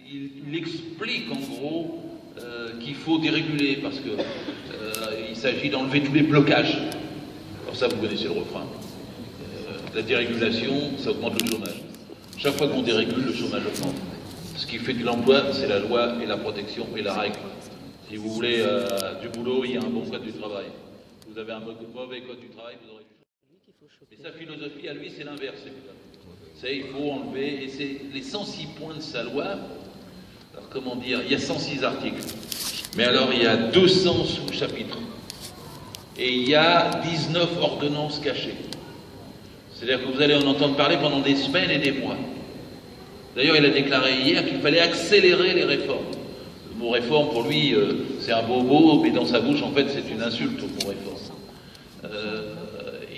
il explique en gros qu'il faut déréguler parce que il s'agit d'enlever tous les blocages. Alors ça, vous connaissez le refrain. La dérégulation, ça augmente le chômage. Chaque fois qu'on dérégule, le chômage augmente. Ce qui fait de l'emploi, c'est la loi et la protection et la règle. Si vous voulez du boulot, il y a un bon code du travail. Vous avez un mauvais code du travail, vous aurez du chômage. Et sa philosophie à lui, c'est l'inverse. C'est il faut enlever, et c'est les 106 points de sa loi. Alors comment dire, il y a 106 articles. Mais alors il y a 200 sous-chapitres. Et il y a 19 ordonnances cachées. C'est-à-dire que vous allez en entendre parler pendant des semaines et des mois. D'ailleurs, il a déclaré hier qu'il fallait accélérer les réformes. Le mot réforme, pour lui, c'est un beau mot, mais dans sa bouche, en fait, c'est une insulte au mot réforme.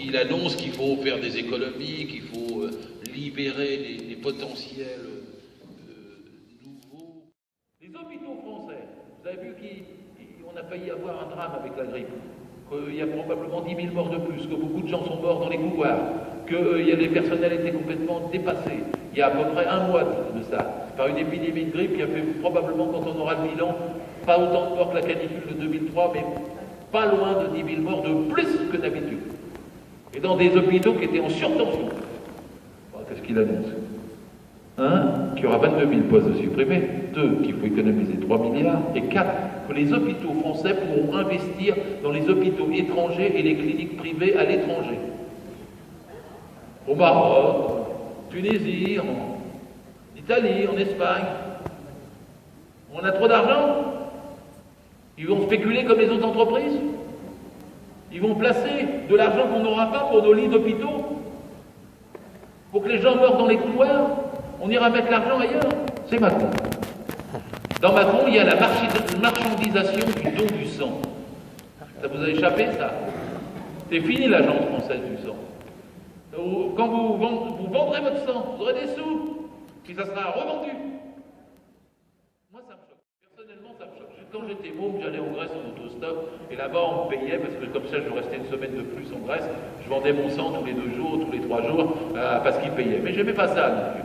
Il annonce qu'il faut faire des économies, qu'il faut libérer les potentiels nouveaux. Les hôpitaux français, vous avez vu qu'on a failli avoir un drame avec la grippe. Qu'il y a probablement 10 000 morts de plus, que beaucoup de gens sont morts dans les couloirs, que les personnels étaient complètement dépassés. Il y a à peu près un mois de ça, par une épidémie de grippe qui a fait probablement, quand on aura le bilan, pas autant de morts que la canicule de 2003, mais pas loin de 10 000 morts de plus que d'habitude. Et dans des hôpitaux qui étaient en surtension. Bon, qu'est-ce qu'il annonce? Qu'il y aura 22 000 postes supprimés, 2, qu'il faut économiser 3 milliards, et 4, que les hôpitaux français pourront investir dans les hôpitaux étrangers et les cliniques privées à l'étranger. Au Maroc, en Tunisie, en Italie, en Espagne. On a trop d'argent? Ils vont spéculer comme les autres entreprises? Ils vont placer de l'argent qu'on n'aura pas pour nos lits d'hôpitaux? Pour que les gens meurent dans les couloirs? On ira mettre l'argent ailleurs. C'est Macron. Dans Macron, il y a la marchandisation du don du sang. Ça vous a échappé, ça? C'est fini l'agence française du sang. Quand vous vendrez votre sang, vous aurez des sous, puis ça sera revendu. Moi, ça me choque. Personnellement, ça me choque. Quand j'étais môme, j'allais en Grèce en autostop, et là-bas, on me payait, parce que comme ça, je restais une semaine de plus en Grèce. Je vendais mon sang tous les 2 jours, tous les 3 jours, parce qu'ils payaient. Mais j'aimais pas ça non plus.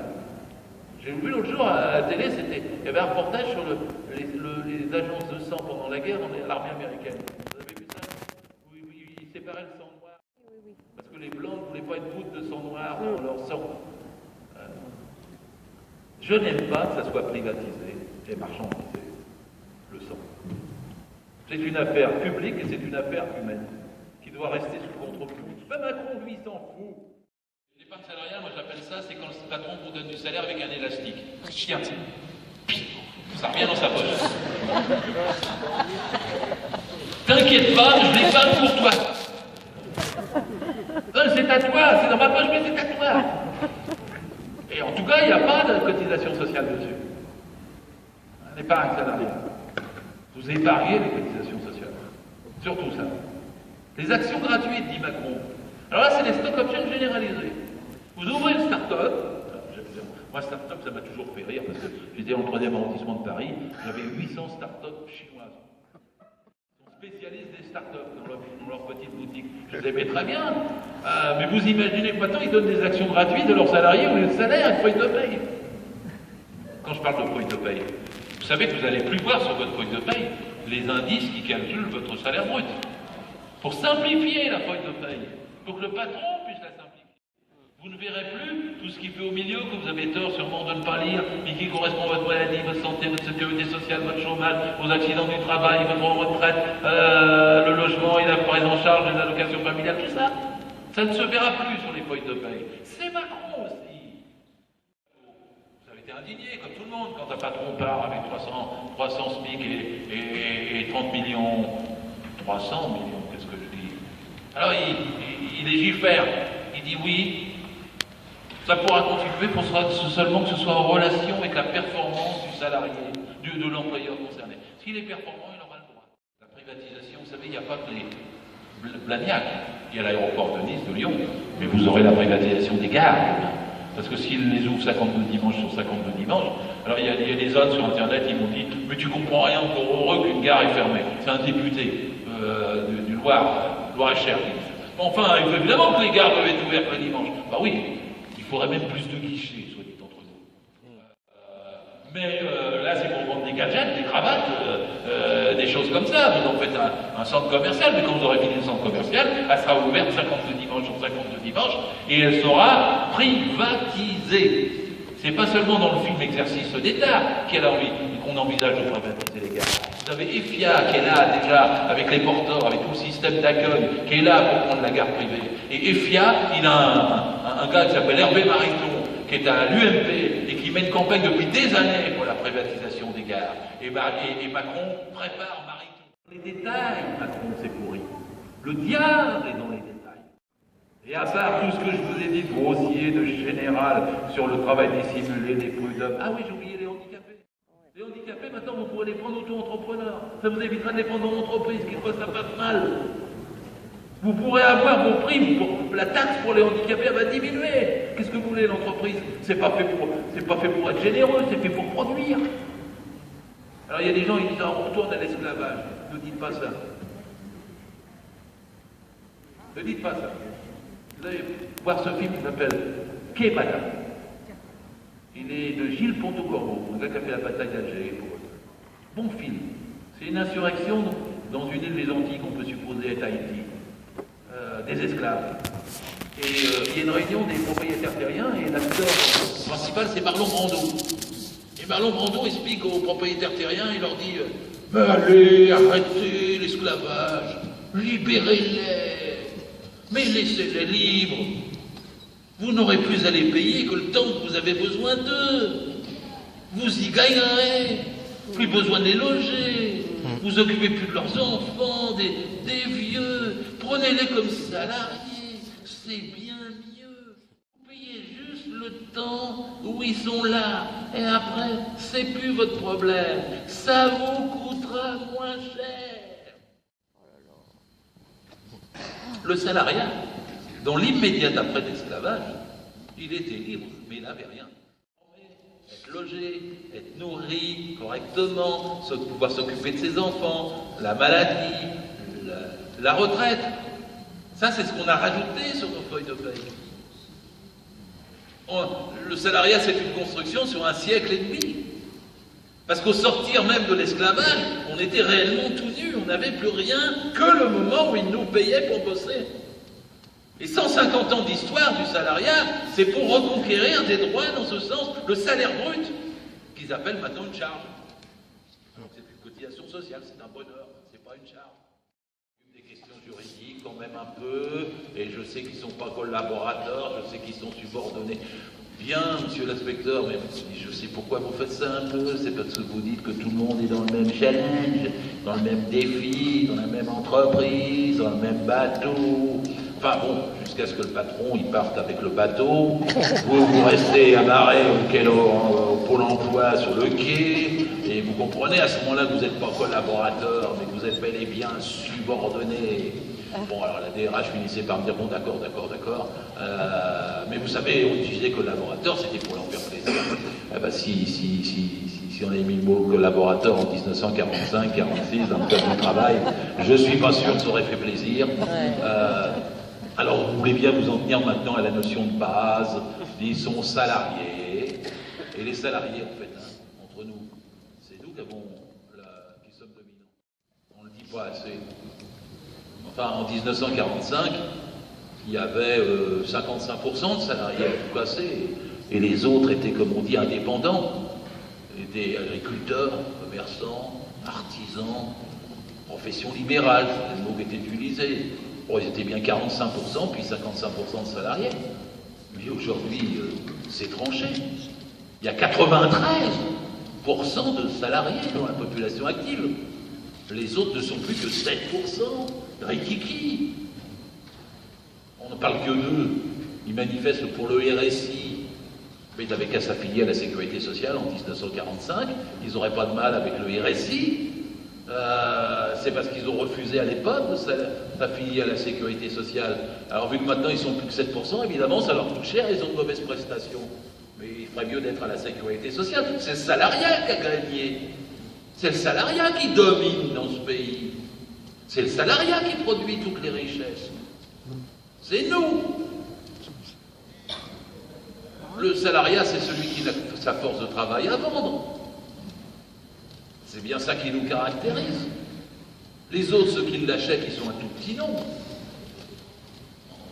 J'ai vu l'autre jour à la télé, il y avait un reportage sur les agences de sang pendant la guerre dans l'armée américaine. Vous avez vu ça? Où ils séparaient le sang noir. Parce que les blancs ne voulaient pas une goutte de sang noir dans leur sang. Je n'aime pas que ça soit privatisé et marchandisé, le sang. C'est une affaire publique et c'est une affaire humaine qui doit rester sous contrôle public. Pas Macron, lui, s'en fout. L'épargne salariale, moi j'appelle ça, c'est quand le patron vous donne du salaire avec un élastique. Tiens, ça revient dans sa poche. T'inquiète pas, je l'épargne pour toi. C'est à toi, c'est dans ma poche, mais c'est à toi. Et en tout cas, il n'y a pas de cotisation sociale dessus. L'épargne salariale. Vous épargnez les cotisations sociales. Surtout ça. Les actions gratuites, dit Macron. Alors là, c'est les stock options généralisés. Vous ouvrez une start-up. Moi, start-up, ça m'a toujours fait rire parce que j'étais en 3e arrondissement de Paris. J'avais 800 start-up chinoises. Ils sont spécialistes des start-up dans leur petite boutique. Je les aimais très bien. Mais vous imaginez que maintenant, ils donnent des actions gratuites de leurs salariés au lieu de salaire, une feuille de paye. Quand je parle de feuille de paye, vous savez que vous n'allez plus voir sur votre feuille de paye les indices qui calculent votre salaire brut. Pour simplifier la feuille de paye, pour que le patron puisse la simplifier. Vous ne verrez plus tout ce qui fait au milieu, que vous avez tort sûrement de ne pas lire, mais qui correspond à votre maladie, votre santé, votre sécurité sociale, votre chômage, vos accidents du travail, votre retraite, le logement et la prise en charge des allocations familiales, tout ça. Ça ne se verra plus sur les feuilles de paye. C'est Macron aussi. Vous avez été indigné, comme tout le monde, quand un patron part avec 300 SMIC et 30 millions, 300 millions, qu'est-ce que je dis? Alors il légifère, il dit oui, ça pourra continuer pour seulement que ce soit en relation avec la performance du salarié, de l'employeur concerné. S'il est performant, il aura le droit. La privatisation, vous savez, il n'y a pas que les Blagnac, il y a l'aéroport de Nice, de Lyon, mais vous aurez la privatisation des gares. Parce que s'ils les ouvrent 52 dimanches sur 52 dimanches, alors il y a des zones sur Internet qui m'ont dit « Mais tu comprends rien, encore heureux qu'une gare est fermée. » C'est un député du Loir-et-Cher. Enfin, évidemment que les gares doivent être ouvertes le dimanche. Bah oui, il faudrait même plus de guichets, soit dit entre nous. Mais là, c'est pour vendre des gadgets, des cravates, des choses comme ça. Vous en faites un centre commercial, mais quand vous aurez fini le centre commercial, elle sera ouverte 52 dimanches sur 52 dimanches, et elle sera privatisée. C'est pas seulement dans le film Exercice d'État qu'on envisage de privatiser les gares. Vous avez EFIA qui est là déjà avec les porteurs, avec tout le système d'accueil, qui est là pour prendre la gare privée. Et EFIA, il a un gars qui s'appelle Hervé Mariton, qui est à l'UMP et qui mène campagne depuis des années pour la privatisation des gares. Et Macron prépare Mariton. Les détails, Macron, c'est pourri. Le diable est dans les détails. Et à part tout ce que je vous ai dit de grossier, de général, sur le travail dissimulé, des prud'hommes. Ah oui, j'ai oublié les handicapés. Les handicapés, maintenant, vous pourrez les prendre auto-entrepreneurs. Ça vous évitera de les prendre dans l'entreprise, qui fois ça passe mal. Vous pourrez avoir vos primes, la taxe pour les handicapés, elle va diminuer. Qu'est-ce que vous voulez, l'entreprise? C'est pas fait pour être généreux, c'est fait pour produire. Alors il y a des gens qui disent, ah, on retourne à l'esclavage. Ne dites pas ça. Ne dites pas ça. Vous allez voir ce film qui s'appelle Qu'est Madame. Il est de Gilles Pontecorvo, un gars qui a fait la bataille d'Alger. Bon film. C'est une insurrection dans une île des Antilles qu'on peut supposer être Haïti. Des esclaves. Et il y a une réunion des propriétaires terriens et l'acteur principal c'est Marlon Brando. Et Marlon Brando explique aux propriétaires terriens, il leur dit mais allez, arrêtez l'esclavage, libérez-les, mais laissez-les libres. Vous n'aurez plus à les payer que le temps que vous avez besoin d'eux. Vous y gagnerez, plus besoin de les loger. Vous occupez plus de leurs enfants, des vieux. Prenez-les comme salariés, c'est bien mieux. Vous payez juste le temps où ils sont là. Et après, c'est plus votre problème. Ça vous coûtera moins cher. Le salariat, dans l'immédiat après l'esclavage, il était libre, mais il n'avait rien. Être logé, être nourri correctement, pouvoir s'occuper de ses enfants, la maladie, la retraite. Ça, c'est ce qu'on a rajouté sur nos feuilles de paye. Le salariat, c'est une construction sur un siècle et demi. Parce qu'au sortir même de l'esclavage, on était réellement tout nus. On n'avait plus rien que le moment où ils nous payaient pour bosser. Et 150 ans d'histoire du salariat, c'est pour reconquérir des droits dans ce sens, le salaire brut, qu'ils appellent maintenant une charge. Alors c'est une cotisation sociale, c'est un bonheur, c'est pas une charge. Des questions juridiques quand même un peu, et je sais qu'ils ne sont pas collaborateurs, je sais qu'ils sont subordonnés. Bien, monsieur l'inspecteur, mais je sais pourquoi vous faites ça un peu, c'est parce que vous dites que tout le monde est dans le même challenge, dans le même défi, dans la même entreprise, dans le même bateau. Enfin bon, jusqu'à ce que le patron il parte avec le bateau, vous restez amarré au Pôle emploi sur le quai, et vous comprenez à ce moment-là que vous n'êtes pas collaborateur, mais que vous êtes bel et bien subordonné. Bon, alors la DRH finissait par me dire, bon d'accord, mais vous savez, on disait collaborateur, c'était pour leur faire plaisir. Eh ben, si on avait mis le mot collaborateur en 1945, 46, dans le code du travail, je suis pas sûr que ça aurait fait plaisir. Alors vous voulez bien vous en tenir maintenant à la notion de base, ils sont salariés, et les salariés en fait, entre nous, c'est nous qui sommes dominants. On ne le dit pas assez. Enfin, en 1945, il y avait 55% de salariés à tout casser, et les autres étaient, comme on dit, indépendants, étaient agriculteurs, commerçants, artisans, profession libérale, c'est le mot qui était utilisé. Bon, ils étaient bien 45%, puis 55% de salariés. Mais aujourd'hui, c'est tranché. Il y a 93% de salariés dans la population active. Les autres ne sont plus que 7%. Rikiki. On ne parle que d'eux. Ils manifestent pour le RSI. Mais ils n'avaient qu'à s'affilier à la sécurité sociale en 1945. Ils n'auraient pas de mal avec le RSI. C'est parce qu'ils ont refusé à l'époque de s'affilier à la sécurité sociale. Alors vu que maintenant ils sont plus que 7%, évidemment ça leur coûte cher, ils ont de mauvaises prestations. Mais il ferait mieux d'être à la sécurité sociale. C'est le salariat qui a gagné. C'est le salariat qui domine dans ce pays. C'est le salariat qui produit toutes les richesses. C'est nous. Le salariat, c'est celui qui a sa force de travail à vendre. C'est bien ça qui nous caractérise. Les autres, ceux qui l'achètent, ils sont un tout petit nombre.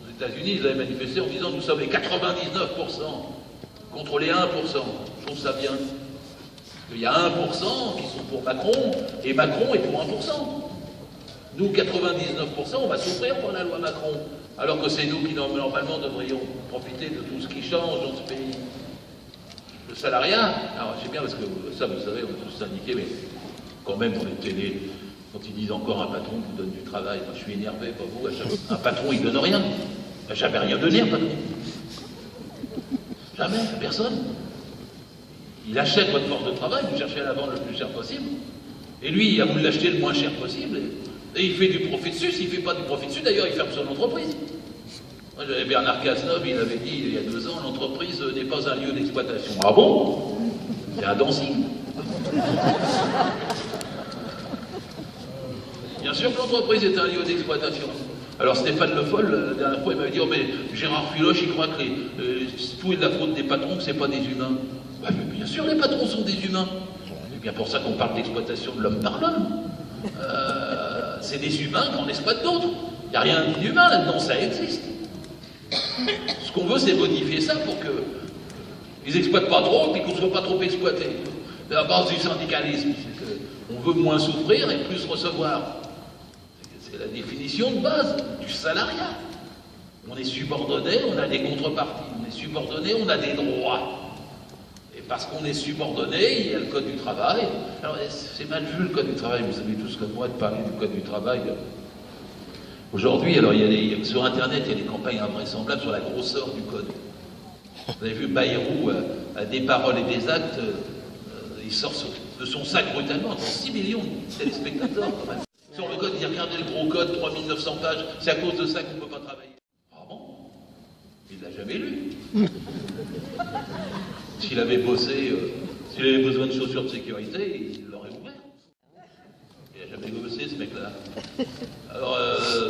Aux États-Unis, ils avaient manifesté en disant nous sommes les 99% contre les 1%. Je trouve ça bien. Parce qu'il y a 1% qui sont pour Macron, et Macron est pour 1%. Nous, 99%, on va souffrir pour la loi Macron. Alors que c'est nous qui, normalement, devrions profiter de tout ce qui change dans ce pays. Le salariat, alors c'est bien parce que ça, vous savez, on est tous syndiqués, mais quand même, dans les télés, quand ils disent encore un patron vous donne du travail, moi, je suis énervé, pas vous, un patron, il donne rien. Il n'a jamais rien donné, un patron. Jamais, à personne. Il achète votre force de travail, vous cherchez à la vendre le plus cher possible. Et lui, il a voulu l'acheter le moins cher possible. Et il fait du profit dessus. S'il ne fait pas du profit dessus, d'ailleurs, il ferme son entreprise. Moi, j'avais Bernard Cazeneuve, il avait dit il y a 2 ans, l'entreprise n'est pas un lieu d'exploitation. Ah bon? C'est à Dancy. Bien sûr que l'entreprise est un lieu d'exploitation. Alors Stéphane Le Foll, la dernière fois, il m'avait dit oh, mais Gérard Filoche, il croit que tout est de la faute des patrons, que ce n'est pas des humains. Bah, mais bien sûr, les patrons sont des humains. C'est bien pour ça qu'on parle d'exploitation de l'homme par l'homme. C'est des humains qu'on exploite d'autres. Il n'y a rien d'inhumain là-dedans, ça existe. Ce qu'on veut, c'est modifier ça pour qu'ils n'exploitent pas trop et qu'on ne soit pas trop exploité. C'est la base du syndicalisme, c'est qu'on veut moins souffrir et plus recevoir. C'est la définition de base du salariat. On est subordonné, on a des contreparties. On est subordonné, on a des droits. Et parce qu'on est subordonné, il y a le code du travail. Alors, c'est mal vu le code du travail, vous savez tous comme moi de parler du code du travail. Aujourd'hui, alors sur Internet, il y a des campagnes invraisemblables sur la grosseur du code. Vous avez vu, Bayrou a des paroles et des actes, il sort de son sac brutalement, dans 6 millions de téléspectateurs quand même. Sur le code, il dit regardez le gros code, 3900 pages, c'est à cause de ça qu'on ne peut pas travailler. Ah bon? Il ne l'a jamais lu. S'il avait bossé, s'il avait besoin de chaussures de sécurité, il l'aurait ouvert. Il n'a jamais bossé ce mec-là. Alors,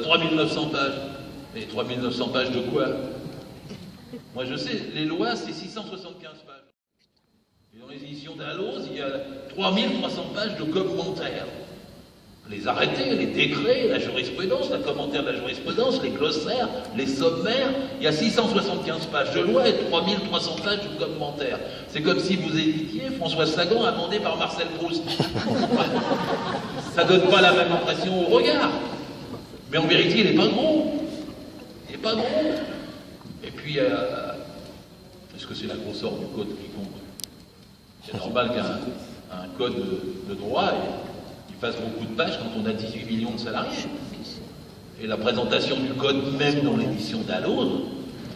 3900 pages. Mais 3900 pages de quoi? Moi je sais, les lois c'est 675 pages. Et dans les éditions d'Alloz, il y a 3300 pages de commentaires. Les arrêtés, les décrets, la jurisprudence, le commentaire de la jurisprudence, les glossaires, les sommaires, il y a 675 pages de loi et 3300 pages de commentaires. C'est comme si vous éditiez François Sagan amendé par Marcel Proust. Ça donne pas la même impression au regard. Mais en vérité, il n'est pas gros. Il n'est pas gros. Et puis, est-ce que c'est la grosseur du code qui compte? C'est normal qu'un code de droit fasse beaucoup de pages quand on a 18 millions de salariés. Et la présentation du code, même dans l'édition d'Alloz,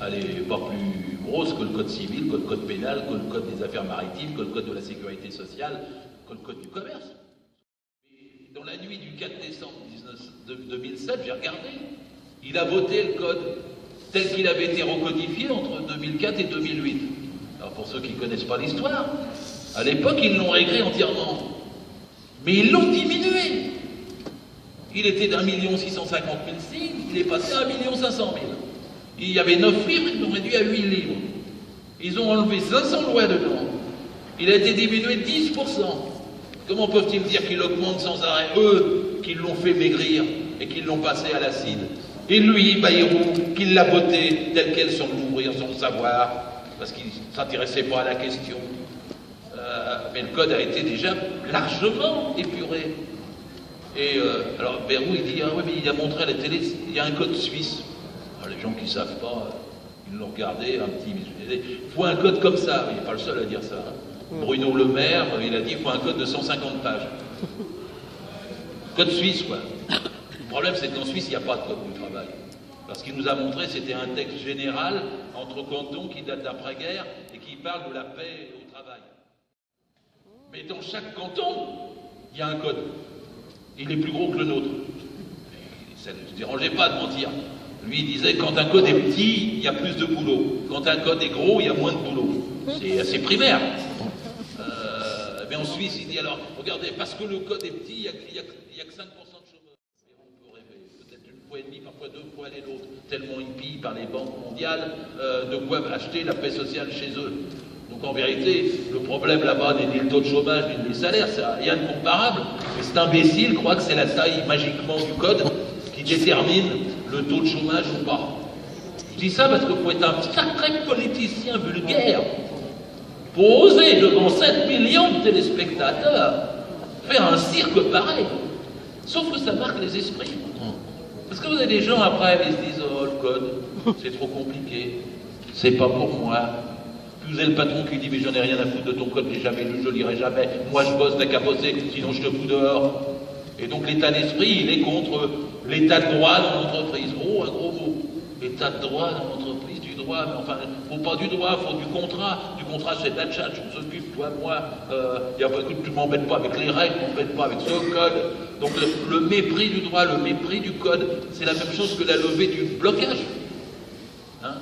elle n'est pas plus grosse que le code civil, que le code pénal, que le code des affaires maritimes, que le code de la sécurité sociale, que le code du commerce. Et dans la nuit du 4 décembre 2007, j'ai regardé, il a voté le code tel qu'il avait été recodifié entre 2004 et 2008. Alors pour ceux qui ne connaissent pas l'histoire, à l'époque, ils l'ont réécrit entièrement. Mais ils l'ont diminué. Il était d'1 650 000 signes, il est passé à 1 500 000. Il y avait 9 livres, ils l'ont réduit à 8 livres. Ils ont enlevé 500 lois dedans. Il a été diminué de 10%. Comment peuvent-ils dire qu'il augmente sans arrêt? Eux, qui l'ont fait maigrir et qui l'ont passé à l'acide. Et lui, Bayrou, qui l'a voté telle qu'elle sans l'ouvrir, sans le savoir, parce qu'il ne s'intéressait pas à la question. Mais le code a été déjà largement épuré. Et alors Bayrou, il dit, ah oui, mais il a montré à la télé, il y a un code suisse. Alors, les gens qui ne savent pas, ils l'ont regardé, un petit, il faut un code comme ça. Il n'est pas le seul à dire ça. Hein. Bruno Le Maire, il a dit, il faut un code de 150 pages. Code suisse, quoi. Le problème, c'est qu'en Suisse, il n'y a pas de code du travail. Parce qu'il nous a montré, c'était un texte général entre cantons qui date d'après-guerre et qui parle de la paix au travail. Mais dans chaque canton, il y a un code. Il est plus gros que le nôtre. Ça ne se dérangeait pas de mentir. Lui, il disait, quand un code est petit, il y a plus de boulot. Quand un code est gros, il y a moins de boulot. C'est assez primaire. Mais en Suisse, il dit, alors, regardez, parce que le code est petit, il n'y a que 5% de chômeurs. Et on peut rêver. Peut-être 1 fois et demi, parfois 2 fois aller l'autre. Tellement ils pillent par les banques mondiales de quoi acheter la paix sociale chez eux. Donc en vérité, le problème là-bas n'est ni le taux de chômage, ni les salaires, c'est rien de comparable. Mais cet imbécile croit que c'est la taille magiquement du code qui détermine le taux de chômage ou pas. Je dis ça parce que faut être un sacré politicien vulgaire pour oser, devant 7 millions de téléspectateurs, faire un cirque pareil. Sauf que ça marque les esprits. Parce que vous avez des gens après, ils se disent « Oh, le code, c'est trop compliqué, c'est pas pour moi ». Puis vous avez le patron qui dit « Mais j'en ai rien à foutre de ton code, j'ai jamais lu, je lirai jamais, moi je bosse, t'as qu'à bosser, sinon je te fous dehors ». Et donc l'état d'esprit, il est contre l'état de droit dans l'entreprise. Oh, un gros mot. L'état de droit dans l'entreprise, du droit, mais enfin, faut pas du droit, faut du contrat. Du contrat, c'est de la tchatche, on s'occupe, toi, moi, écoute, tu m'embêtes pas avec les règles, tu m'embêtes pas avec ce code. Donc le mépris du droit, le mépris du code, c'est la même chose que la levée du blocage. Hein,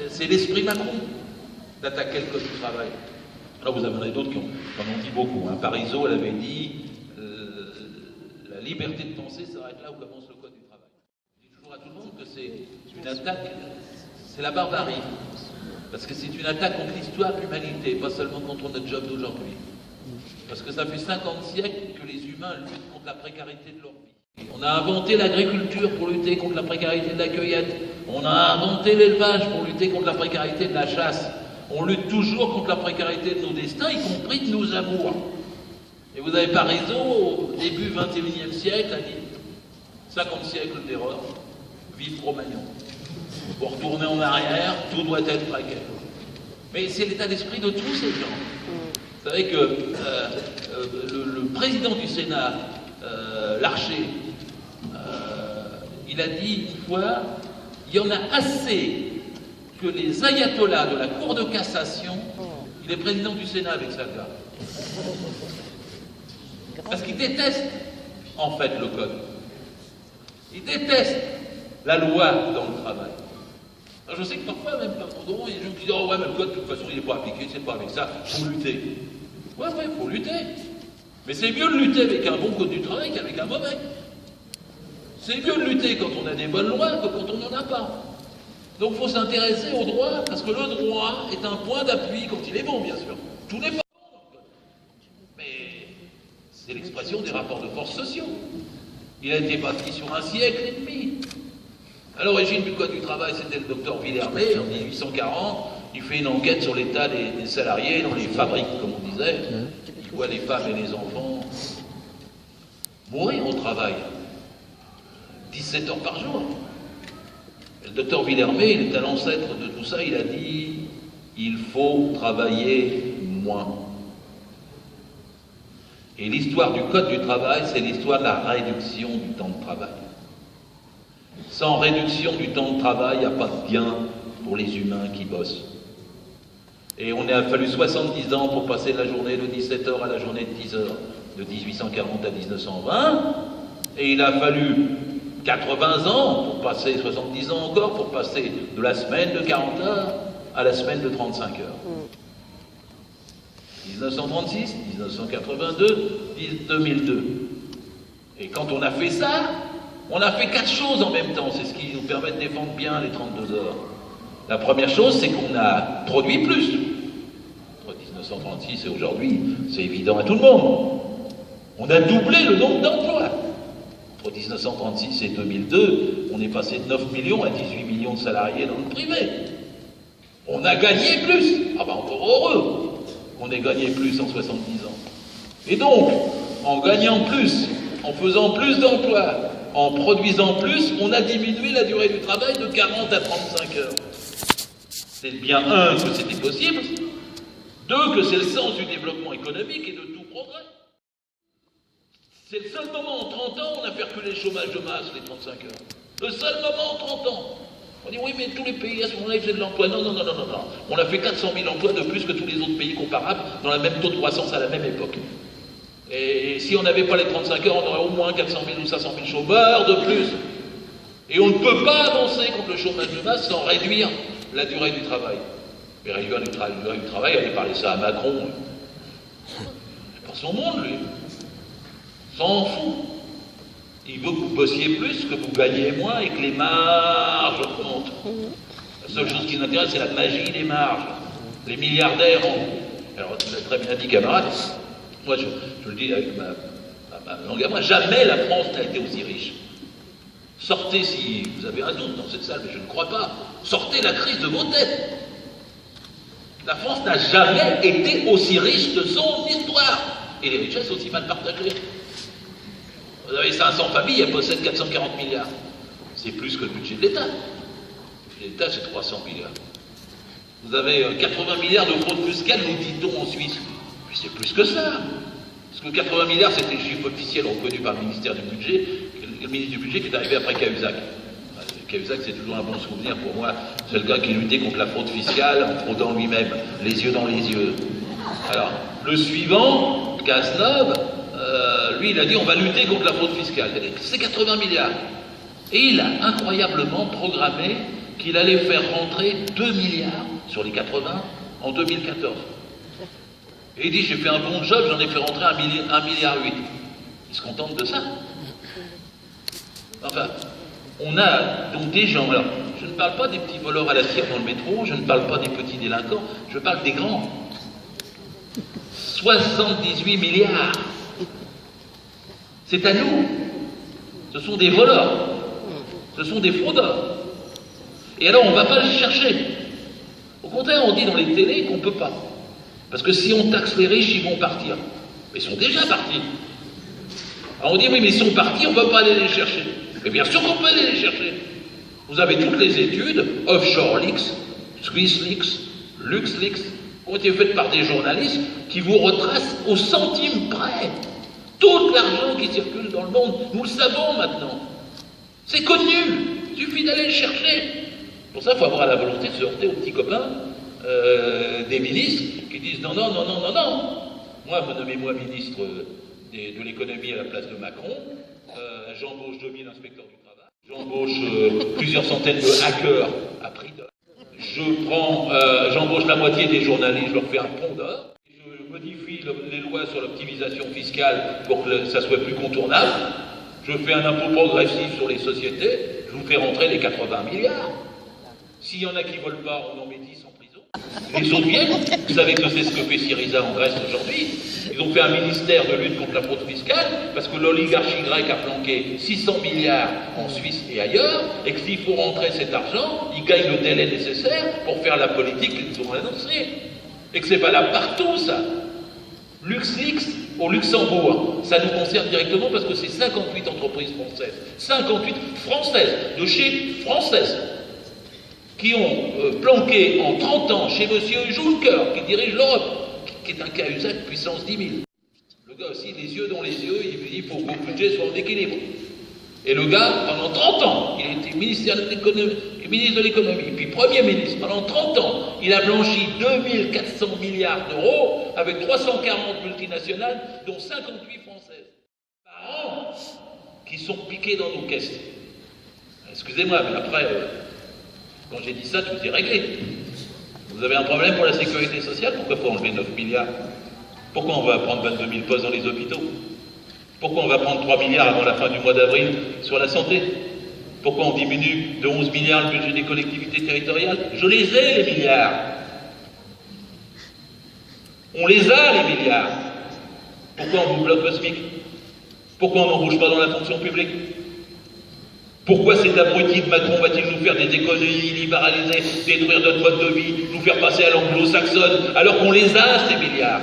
c'est l'esprit Macron d'attaquer le code du travail. Alors vous en avez d'autres qui en ont dit beaucoup. Hein. Parizeau, elle avait dit la liberté de penser s'arrête là où commence le code du travail. Je dis toujours à tout le monde que c'est une attaque, c'est la barbarie. Parce que c'est une attaque contre l'histoire de l'humanité, pas seulement contre notre job d'aujourd'hui. Parce que ça fait 50 siècles que les humains luttent contre la précarité de leur vie. On a inventé l'agriculture pour lutter contre la précarité de la cueillette. On a inventé l'élevage pour lutter contre la précarité de la chasse. On lutte toujours contre la précarité de nos destins, y compris de nos amours. Et vous avez Parizeau, au début 21e siècle, a dit 50 siècles d'erreur, vive Cro-Magnon. Pour retourner en arrière, tout doit être précaire. Mais c'est l'état d'esprit de tous ces gens. Vous savez que le président du Sénat, Larcher, il a dit une fois, il y en a assez que les ayatollahs de la Cour de cassation, il est président du Sénat avec ça, gars. Parce qu'il déteste, en fait, le code. Il déteste la loi dans le travail. Alors, je sais que parfois, même pas trop drôle, il y a des gens qui disent « Oh ouais, mais le code, de toute façon, il n'est pas appliqué, c'est pas avec ça, faut lutter. » Ouais, faut lutter. Mais c'est mieux de lutter avec un bon code du travail qu'avec un mauvais. C'est mieux de lutter quand on a des bonnes lois que quand on n'en a pas. Donc il faut s'intéresser au droit, parce que le droit est un point d'appui quand il est bon, bien sûr. Tout n'est pas bon dans le code. Mais c'est l'expression des rapports de force sociaux. Il a été bâti sur un siècle et demi. À l'origine du Code du travail, c'était le docteur Villermé, en 1840. Il fait une enquête sur l'état des salariés dans les fabriques, comme on disait. Il voit les femmes et les enfants mourir au travail. 17 heures par jour. Et le docteur Villermé, il est à l'ancêtre de tout ça, il a dit « Il faut travailler moins ». Et l'histoire du Code du travail, c'est l'histoire de la réduction du temps de travail. Sans réduction du temps de travail, il n'y a pas de gain pour les humains qui bossent. Et on a fallu 70 ans pour passer de la journée de 17 heures à la journée de 10 heures, de 1840 à 1920. Et il a fallu 80 ans pour passer, 70 ans encore, pour passer de la semaine de 40 heures à la semaine de 35 heures. 1936, 1982, 2002. Et quand on a fait ça, on a fait 4 choses en même temps. C'est ce qui nous permet de défendre bien les 32 heures. La première chose, c'est qu'on a produit plus. Entre 1936 et aujourd'hui, c'est évident à tout le monde. On a doublé le nombre d'emplois. Entre 1936 et 2002, on est passé de 9 millions à 18 millions de salariés dans le privé. On a gagné plus. Ah ben encore heureux qu'on ait gagné plus en 70 ans. Et donc, en gagnant plus, en faisant plus d'emplois, en produisant plus, on a diminué la durée du travail de 40 à 35 heures. C'est bien, un, que c'était possible, deux, que c'est le sens du développement économique et de tout progrès. C'est le seul moment en 30 ans où on a fait reculer le chômage de masse, les 35 heures. Le seul moment en 30 ans. On dit oui, mais tous les pays à ce moment-là, ils faisaient de l'emploi. Non. On a fait 400 000 emplois de plus que tous les autres pays comparables dans le même taux de croissance à la même époque. Et si on n'avait pas les 35 heures, on aurait au moins 400 000 ou 500 000 chômeurs de plus. Et on ne peut pas avancer contre le chômage de masse sans réduire la durée du travail. Mais réduire la durée du travail, allez parler ça à Macron. C'est pas son monde, lui. S'en fout. Il veut que vous bossiez plus, que vous gagnez moins et que les marges augmentent. La seule chose qui l'intéresse, c'est la magie des marges. Les milliardaires ont... Alors, tu l'as très bien dit, camarade, moi je le dis avec ma langue à moi, jamais la France n'a été aussi riche. Sortez, si vous avez un doute dans cette salle, mais je ne crois pas, sortez la crise de vos têtes. La France n'a jamais été aussi riche de son histoire. Et les richesses aussi mal partagées. Vous avez 500 familles, elles possèdent 440 milliards. C'est plus que le budget de l'État. Le budget de l'État, c'est 300 milliards. Vous avez 80 milliards de fraude fiscale, nous dit-on en Suisse. Puis c'est plus que ça. Parce que 80 milliards, c'était le chiffre officiel reconnu par le ministère du Budget, le ministre du Budget qui est arrivé après Cahuzac. Cahuzac, c'est toujours un bon souvenir pour moi. C'est le gars qui luttait contre la fraude fiscale en fraudant lui-même, les yeux dans les yeux. Alors, le suivant, Cazeneuve, lui, il a dit on va lutter contre la fraude fiscale. C'est 80 milliards. Et il a incroyablement programmé qu'il allait faire rentrer 2 milliards sur les 80 en 2014. Et il dit, j'ai fait un bon job, j'en ai fait rentrer 1,8 milliard. Il se contente de ça. Enfin, on a donc des gens, alors, je ne parle pas des petits voleurs à la cire dans le métro, je ne parle pas des petits délinquants, je parle des grands. 78 milliards. C'est à nous. Ce sont des voleurs. Ce sont des fraudeurs. Et alors, on ne va pas les chercher. Au contraire, on dit dans les télés qu'on ne peut pas. Parce que si on taxe les riches, ils vont partir. Mais ils sont déjà partis. Alors on dit, oui, mais ils sont partis, on ne peut pas aller les chercher. Mais bien sûr qu'on peut aller les chercher. Vous avez toutes les études, Offshore Leaks, Swiss Leaks, Lux Leaks, qui ont été faites par des journalistes qui vous retracent au centime près tout l'argent qui circule dans le monde. Nous le savons maintenant. C'est connu. Il suffit d'aller le chercher. Pour ça, il faut avoir la volonté de se heurter aux petits copains des ministres qui disent non. Moi, nommez-moi ministre de l'économie à la place de Macron. J'embauche 2000 inspecteurs du travail. J'embauche plusieurs centaines de hackers à prix d'or. J'embauche la moitié des journalistes, je leur fais un pont d'or. Je modifie les lois sur l'optimisation fiscale pour que ça soit plus contournable. Je fais un impôt progressif sur les sociétés. Je vous fais rentrer les 80 milliards. S'il y en a qui ne volent pas, on en met 10 en prison. Les autres viennent. Vous savez que c'est ce que fait Syriza en Grèce aujourd'hui. Ils ont fait un ministère de lutte contre la fraude fiscale parce que l'oligarchie grecque a planqué 600 milliards en Suisse et ailleurs, et que s'il faut rentrer cet argent, ils gagnent le délai nécessaire pour faire la politique qu'ils ont annoncée. Et que c'est pas là partout, ça. LuxLeaks au Luxembourg, ça nous concerne directement parce que c'est 58 entreprises françaises. 58 françaises, de chez françaises, qui ont planqué en 30 ans chez M. Juncker, qui dirige l'Europe, qui est un Cahuzac puissance 10 000. Le gars aussi, les yeux dans les yeux, il faut que le budget soit en équilibre. Et le gars, pendant 30 ans, il a été ministre de l'économie, puis Premier ministre, pendant 30 ans, il a blanchi 2400 milliards d'euros avec 340 multinationales, dont 58 françaises, par an, qui sont piquées dans nos caisses. Excusez-moi, mais après, quand j'ai dit ça, tout est réglé. Vous avez un problème pour la sécurité sociale? Pourquoi pas enlever 9 milliards? Pourquoi on va prendre 22 000 postes dans les hôpitaux? Pourquoi on va prendre 3 milliards avant la fin du mois d'avril sur la santé? Pourquoi on diminue de 11 milliards le budget des collectivités territoriales? Je les ai, les milliards. On les a, les milliards. Pourquoi on vous bloque le SMIC? Pourquoi on n'embauche pas dans la fonction publique? Pourquoi cet abruti de Macron va-t-il nous faire des économies libéralisées, détruire notre mode de vie, nous faire passer à l'anglo-saxonne, alors qu'on les a, ces milliards?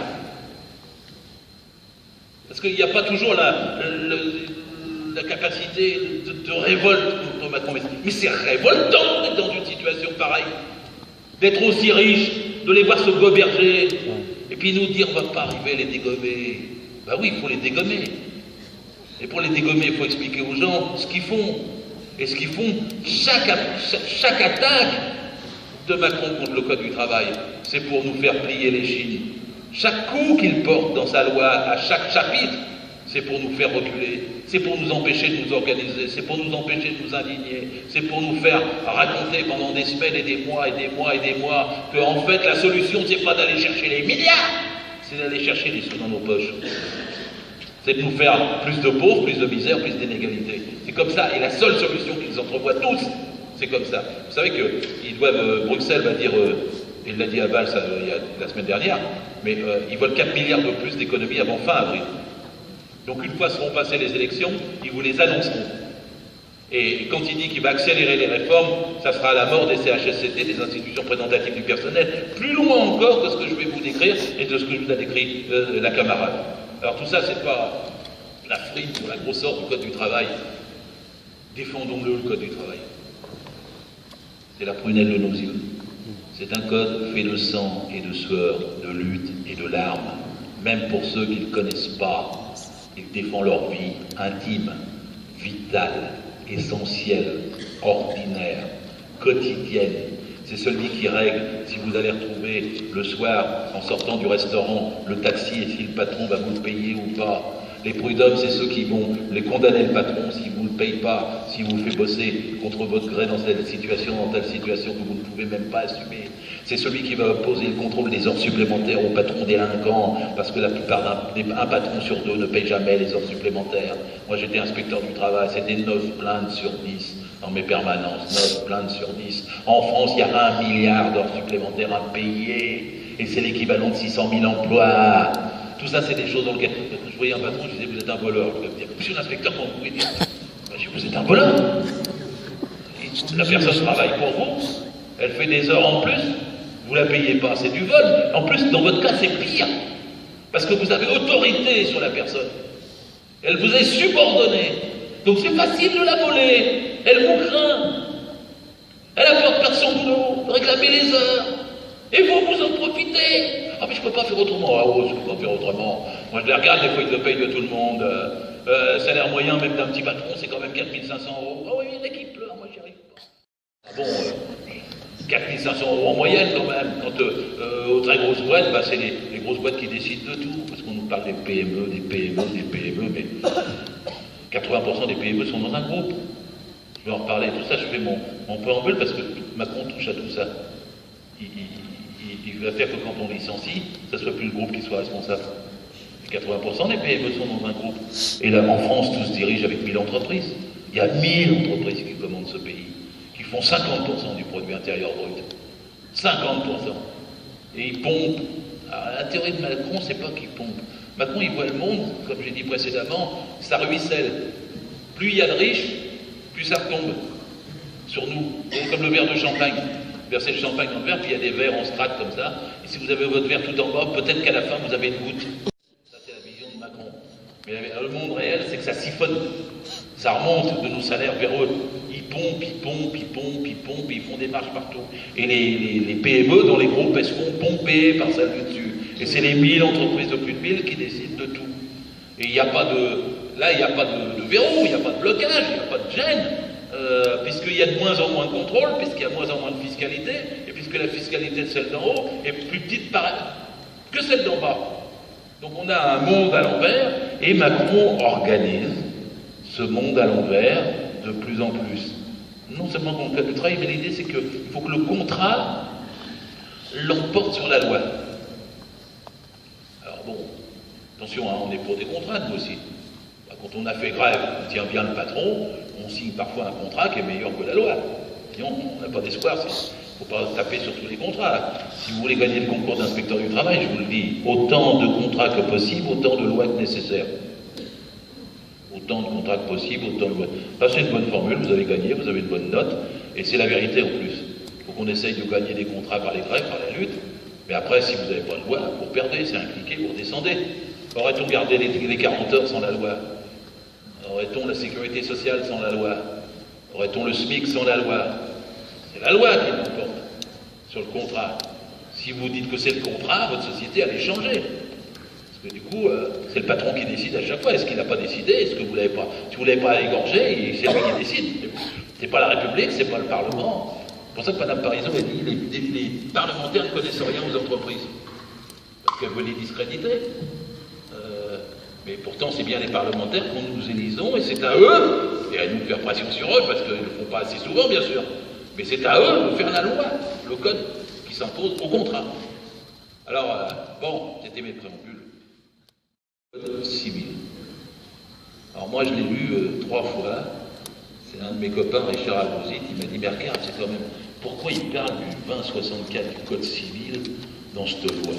Parce qu'il n'y a pas toujours la capacité de révolte contre Macron. Mais c'est révoltant d'être dans une situation pareille, d'être aussi riche, de les voir se goberger, et puis nous dire on ne va pas arriver à les dégommer. Ben oui, il faut les dégommer. Et pour les dégommer, il faut expliquer aux gens ce qu'ils font. Et ce qu'ils font, chaque attaque de Macron contre le Code du travail, c'est pour nous faire plier les chines. Chaque coup qu'il porte dans sa loi, à chaque chapitre, c'est pour nous faire reculer, c'est pour nous empêcher de nous organiser, c'est pour nous empêcher de nous indigner, c'est pour nous faire raconter pendant des semaines et des mois et des mois et des mois que en fait la solution c'est pas d'aller chercher les milliards, c'est d'aller chercher les sous dans nos poches. C'est de nous faire plus de pauvres, plus de misère, plus d'inégalités. C'est comme ça. Et la seule solution qu'ils entrevoient tous, c'est comme ça. Vous savez que ils doivent, Bruxelles va dire et il l'a dit à Valls la semaine dernière, mais ils veulent 4 milliards de plus d'économies avant fin avril. Donc une fois seront passées les élections, ils vous les annonceront. Et quand il dit qu'il va accélérer les réformes, ça sera la mort des CHSCT, des institutions représentatives du personnel, plus loin encore que ce que je vais vous décrire et de ce que vous a décrit la camarade. Alors tout ça, c'est pas la frime ou la grosseur du Code du travail. Défendons-le, le Code du travail. C'est la prunelle de nos yeux. C'est un code fait de sang et de sueur, de lutte et de larmes. Même pour ceux qui ne le connaissent pas, il défend leur vie intime, vitale, essentielle, ordinaire, quotidienne. C'est celui qui règle si vous allez retrouver le soir, en sortant du restaurant, le taxi et si le patron va vous le payer ou pas. Les prud'hommes, c'est ceux qui vont les condamner le patron s'il ne vous le paye pas, s'il vous fait bosser contre votre gré dans telle situation que vous ne pouvez même pas assumer. C'est celui qui va opposer le contrôle des heures supplémentaires aux patrons délinquants, parce que la plupart un patron sur deux ne paye jamais les heures supplémentaires. Moi j'étais inspecteur du travail, c'était 9 plaintes sur 10 dans mes permanences, 9 plaintes sur 10. En France, il y a 1 milliard d'heures supplémentaires à payer, et c'est l'équivalent de 600 000 emplois. Tout ça, c'est des choses dans lesquelles je voyais un patron, je disais, vous êtes un voleur. Je vais me dire, monsieur l'inspecteur, comment vous pouvez dire vous êtes un voleur. La personne travaille pour vous, elle fait des heures en plus, vous la payez pas, c'est du vol. En plus, dans votre cas, c'est pire, parce que vous avez autorité sur la personne. Elle vous est subordonnée. Donc c'est facile de la voler. Elle vous craint. Elle a peur de perdre son boulot, de réclamer les heures. Et vous en profitez. Ah mais je ne peux pas faire autrement. Ah oh, je ne peux pas faire autrement. Moi je les regarde, des fois ils le payent de tout le monde. Salaire moyen même d'un petit patron, c'est quand même 4 500 €. Ah oui, il y en a qui pleurent, moi j'y arrive pas. Ah bon, 4 500 € en moyenne quand même. Quand aux très grosses boîtes, bah, c'est les grosses boîtes qui décident de tout. Parce qu'on nous parle des PME, mais 80% des PME sont dans un groupe. Je vais en reparler, tout ça, je fais mon préambule parce que Macron touche à tout ça. Il va faire que quand on licencie, ça ne soit plus le groupe qui soit responsable. Et 80% des PME sont dans un groupe. Et là, en France, tout se dirige avec 1000 entreprises. Il y a 1000 entreprises qui commandent ce pays, qui font 50% du produit intérieur brut. 50%. Et ils pompent. Alors, la théorie de Macron, c'est pas qu'il pompe. Macron, il voit le monde, comme j'ai dit précédemment, ça ruisselle. Plus il y a de riches, plus ça retombe sur nous. C'est comme le verre de champagne. Versez le champagne dans le verre, puis il y a des verres en strate comme ça. Et si vous avez votre verre tout en bas, peut-être qu'à la fin, vous avez une goutte. Ça, c'est la vision de Macron. Mais le monde réel, c'est que ça siphonne. Ça remonte de nos salaires vers eux. Ils pompent, ils font des marches partout. Et les PME dans les groupes, elles seront pompées par celles du dessus. Et c'est les 1000 entreprises de plus de 1000 qui décident de tout. Et il n'y a pas de... Là, il n'y a pas de verrou, il n'y a pas de blocage, il n'y a pas de gêne. Puisqu'il y a de moins en moins de contrôle, puisqu'il y a de moins en moins de fiscalité, et puisque la fiscalité de celle d'en haut est plus petite que celle d'en bas. Donc on a un monde à l'envers, et Macron organise ce monde à l'envers de plus en plus. Non seulement dans le cadre du travail, mais l'idée c'est qu'il faut que le contrat l'emporte sur la loi. Alors bon, attention, hein, on est pour des contrats, nous aussi. Quand on a fait grève, on tient bien le patron, on signe parfois un contrat qui est meilleur que la loi. Sinon, on n'a pas d'espoir. Il ne faut pas taper sur tous les contrats. Là. Si vous voulez gagner le concours d'inspecteur du travail, je vous le dis, autant de contrats que possible, autant de lois que nécessaire. Autant de contrats que possible, autant de lois. Ça, c'est une bonne formule, vous avez gagné, vous avez une bonne note, et c'est la vérité en plus. Il faut qu'on essaye de gagner des contrats par les grèves, par la lutte, mais après, si vous n'avez pas de loi, vous perdez, c'est un cliquet, vous redescendez. Aurait-on gardé les 40 heures sans la loi ? Aurait-on la sécurité sociale sans la loi? Aurait-on le SMIC sans la loi? C'est la loi qui l'emporte sur le contrat. Si vous dites que c'est le contrat, votre société allait changer. Parce que du coup, c'est le patron qui décide à chaque fois. Est-ce qu'il n'a pas décidé? Est-ce que vous l'avez pas? Si vous ne l'avez pas égorgé, c'est lui qui décide. C'est pas la République, c'est pas le Parlement. C'est pour ça que Mme Parisot a dit les parlementaires ne connaissent rien aux entreprises. Parce qu'elle veut les discréditer. Mais pourtant, c'est bien les parlementaires que nous élisons, et c'est à eux, et à nous de faire pression sur eux, parce qu'ils ne le font pas assez souvent, bien sûr, mais c'est à eux de faire la loi, le code qui s'impose au contrat. Alors, bon, c'était mes préambules. Code civil. Alors moi, je l'ai lu 3 fois. C'est un de mes copains, Richard Albouzit, il m'a dit, mais regarde, c'est quand même, pourquoi il parle du 2064 du Code civil dans cette loi?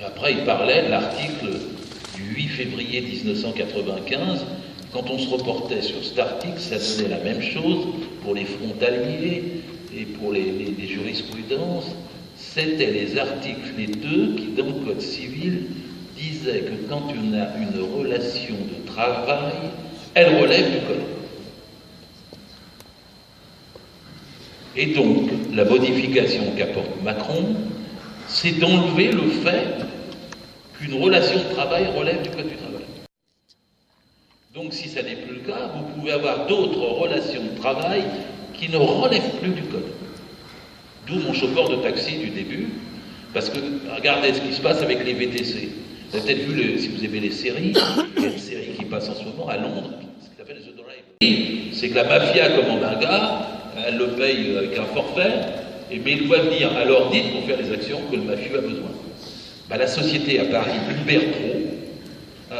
Et après, il parlait de l'article du 8 février 1995. Quand on se reportait sur cet article, ça disait la même chose pour les frontaliers et pour les jurisprudences. C'était les articles, les deux, qui dans le Code civil disaient que quand on a une relation de travail, elle relève du Code. Et donc, la modification qu'apporte Macron, c'est d'enlever le fait qu'une relation de travail relève du Code du travail. Donc, si ça n'est plus le cas, vous pouvez avoir d'autres relations de travail qui ne relèvent plus du Code. D'où mon chauffeur de taxi du début, parce que regardez ce qui se passe avec les VTC. Vous avez peut-être vu, si vous aimez les séries, il y a une série qui passe en ce moment à Londres, ce qui s'appelle The Drive. C'est que la mafia commande un gars, elle le paye avec un forfait, mais il doit venir à l'ordine pour faire les actions que le mafieux a besoin. Ben, la société à Paris, Uber Pro,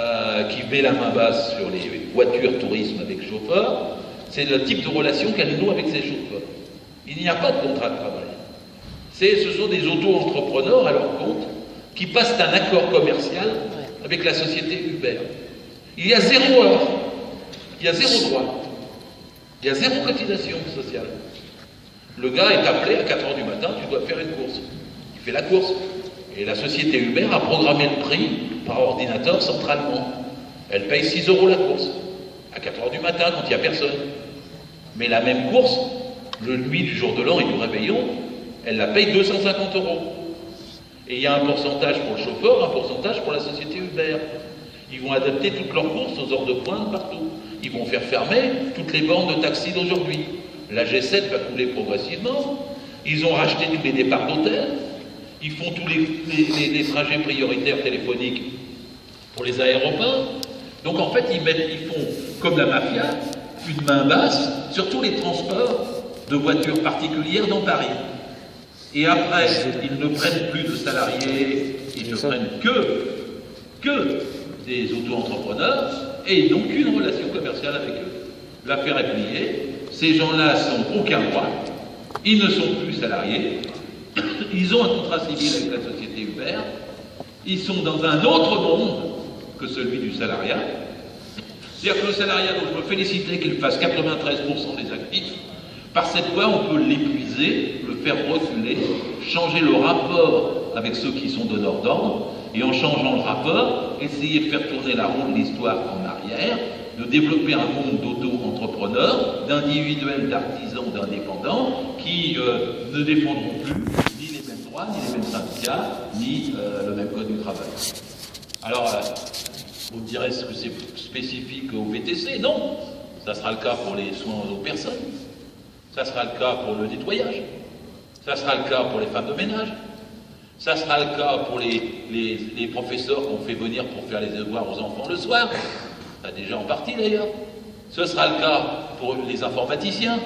qui met la main basse sur les voitures tourisme avec chauffeur, c'est le type de relation qu'elle noue avec ses chauffeurs. Il n'y a pas de contrat de travail. Ce sont des auto-entrepreneurs à leur compte qui passent un accord commercial avec la société Uber. Il y a 0 heure, il y a 0 droit, il y a 0 cotisation sociale. Le gars est appelé à 4 h du matin, tu dois faire une course. Il fait la course. Et la société Uber a programmé le prix par ordinateur centralement. Elle paye 6 € la course, à 4 h du matin quand il n'y a personne. Mais la même course, le nuit du jour de l'an et du réveillon, elle la paye 250 €. Et il y a un pourcentage pour le chauffeur, un pourcentage pour la société Uber. Ils vont adapter toutes leurs courses aux heures de pointe partout. Ils vont faire fermer toutes les bornes de taxi d'aujourd'hui. La G7 va couler progressivement. Ils ont racheté tous les départs d'hôtels. Ils font tous les trajets prioritaires téléphoniques pour les aéroports. Donc en fait, ils font, comme la mafia, une main basse sur tous les transports de voitures particulières dans Paris. Et après, ils ne prennent plus de salariés, ils ne prennent que des auto-entrepreneurs, et ils n'ont qu'une relation commerciale avec eux. L'affaire est pliée, ces gens-là n'ont aucun droit, ils ne sont plus salariés, ils ont un contrat civil avec la société Uber, ils sont dans un autre monde que celui du salariat. C'est-à-dire que le salariat, dont je me félicitais qu'il fasse 93% des actifs, par cette loi, on peut l'épuiser, le faire reculer, changer le rapport avec ceux qui sont donneurs d'ordre, et en changeant le rapport, essayer de faire tourner la roue de l'histoire en arrière, de développer un monde d'auto-entrepreneurs, d'individuels, d'artisans, d'indépendants, qui ne défendront plus ni les mêmes droits, ni les mêmes syndicats, ni le même code du travail. Alors, vous me direz, est-ce que c'est spécifique au VTC? Non, ça sera le cas pour les soins aux personnes. Ça sera le cas pour le nettoyage, ça sera le cas pour les femmes de ménage, ça sera le cas pour les professeurs qu'on fait venir pour faire les devoirs aux enfants le soir, déjà en partie d'ailleurs, ce sera le cas pour les informaticiens,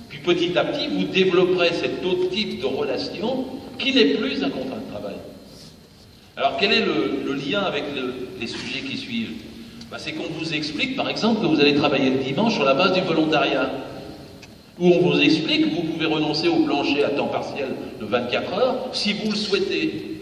puis petit à petit vous développerez cet autre type de relation qui n'est plus un contrat de travail. Alors quel est le lien avec les sujets qui suivent? C'est qu'on vous explique par exemple que vous allez travailler le dimanche sur la base du volontariat, où on vous explique que vous pouvez renoncer au plancher à temps partiel de 24 heures si vous le souhaitez.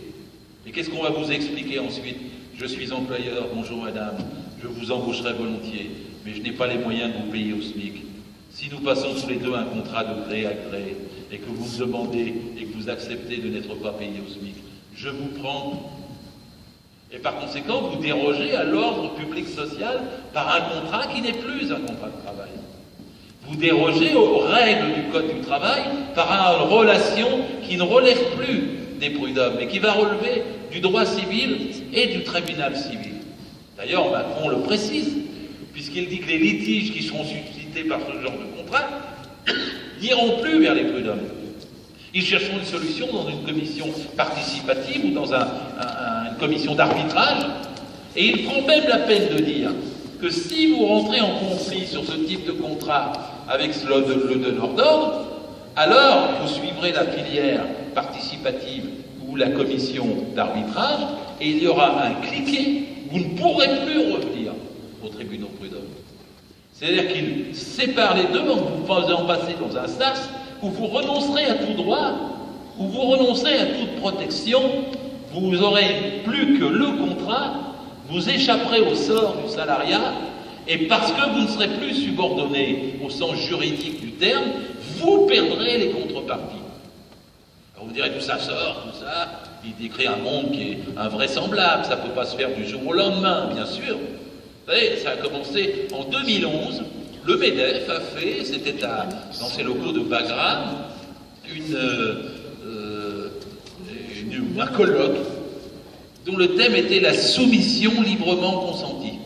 Et qu'est-ce qu'on va vous expliquer ensuite? Je suis employeur, bonjour madame, je vous embaucherai volontiers, mais je n'ai pas les moyens de vous payer au SMIC. Si nous passons tous les deux un contrat de gré à gré, et que vous me demandez et que vous acceptez de n'être pas payé au SMIC, je vous prends. Et par conséquent, vous dérogez à l'ordre public social par un contrat qui n'est plus un contrat de travail. Vous dérogez aux règles du Code du travail par une relation qui ne relève plus des prud'hommes, mais qui va relever du droit civil et du tribunal civil. D'ailleurs, Macron le précise, puisqu'il dit que les litiges qui seront suscités par ce genre de contrat n'iront plus vers les prud'hommes. Ils chercheront une solution dans une commission participative ou dans une commission d'arbitrage, et il prend même la peine de dire que si vous rentrez en conflit sur ce type de contrat avec le donneur d'ordre, alors vous suivrez la filière participative ou la commission d'arbitrage, et il y aura un cliquet, vous ne pourrez plus revenir aux tribunaux prud'hommes. C'est-à-dire qu'il sépare les deux en vous faisant passer dans un sas où vous renoncerez à tout droit, où vous renoncerez à toute protection, vous aurez plus que le contrat, vous échapperez au sort du salariat, et parce que vous ne serez plus subordonné au sens juridique du terme, vous perdrez les contreparties. Alors vous direz, tout ça sort, tout ça, il décrit un monde qui est invraisemblable, ça ne peut pas se faire du jour au lendemain, bien sûr. Vous savez, ça a commencé en 2011, le MEDEF a fait, c'était dans ses locaux de Bagram, un colloque dont le thème était la soumission librement consentie.